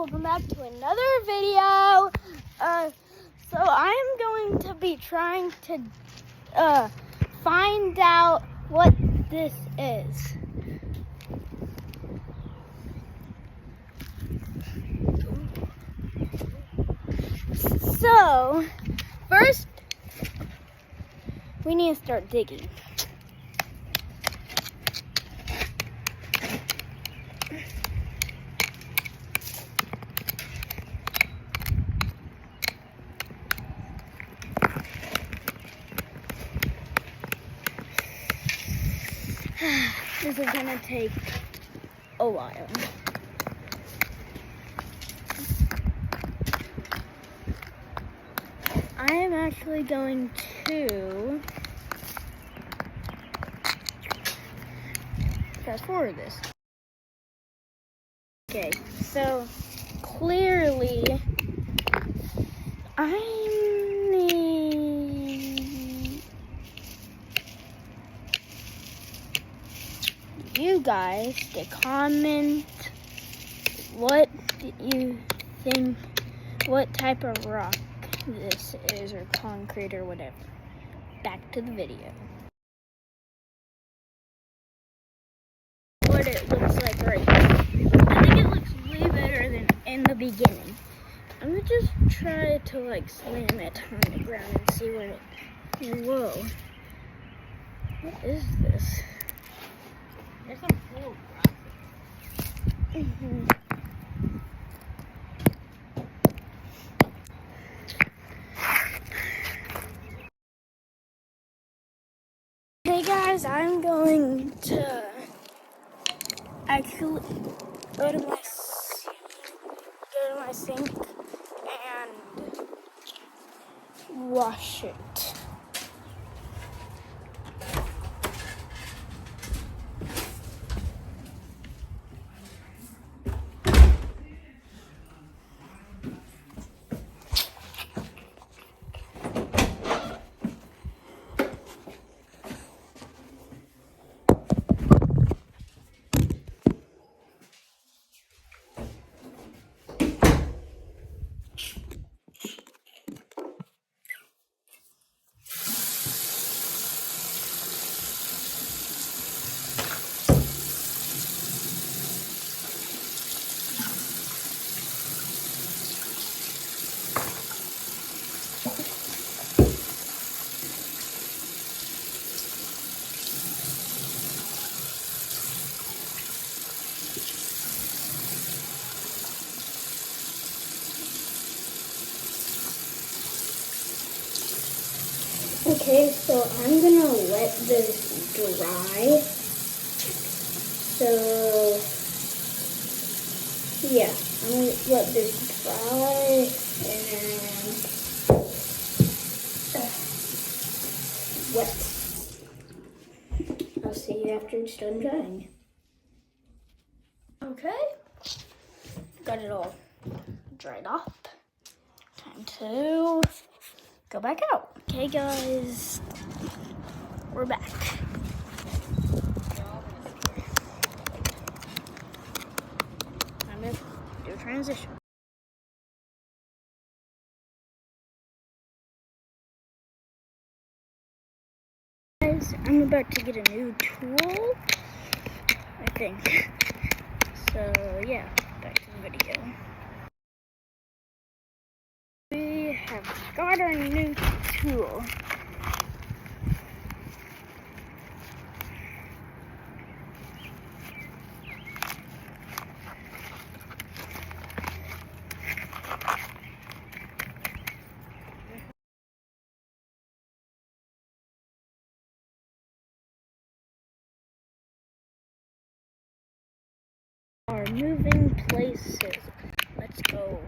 welcome back to another video. So I'm going to be trying to find out what this is. So first we need to start digging. This is gonna take a while. I am actually going to fast forward this. Okay, so clearly I need you guys to comment what you think, what type of rock this is, or concrete, or whatever. Back to the video. What it looks like right now. I think it looks way better than in the beginning. I'm gonna just try to like slam it on the ground and see what it. Whoa. What is this? There's some cool graphics. Hey guys, I'm going to actually go to my sink and wash it. Okay, so I'm gonna let this dry. So, yeah, I'm gonna let this dry and wet. I'll see you after it's done drying. Okay, got it all dried off. Time to go back out. Okay guys, we're back. Time to do a transition. Guys, I'm about to get a new tool, I think. So yeah, back to the video. We have got our new tool. Our moving places. Let's go.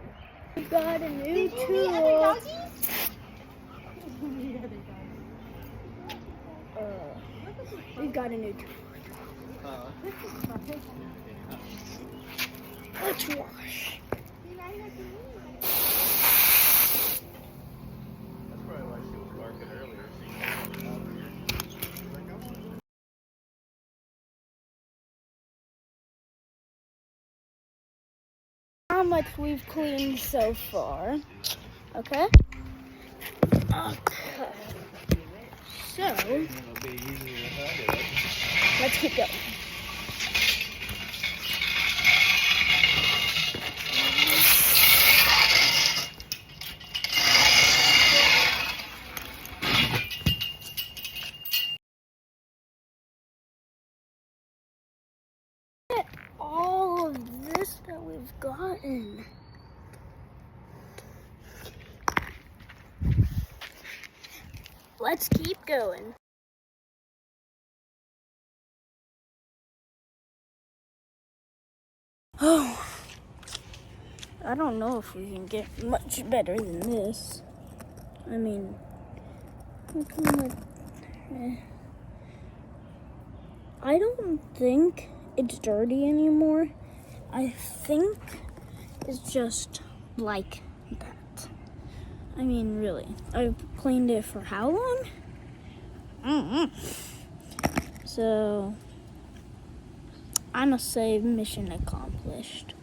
We got a new tool. We've got a new tool. Let's wash. That's probably why she was barking earlier. much we've cleaned so far. Okay? Okay. So, let's keep going. All of this that we've gotten. Let's keep going. Oh, I don't know if we can get much better than this. I mean, I don't think it's dirty anymore. I think it's just like that. I mean, really. I've cleaned it for how long? So, I must say mission accomplished.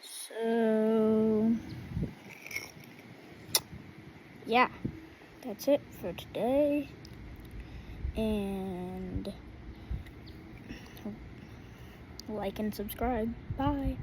So, yeah, that's it for today. And like and subscribe. Bye.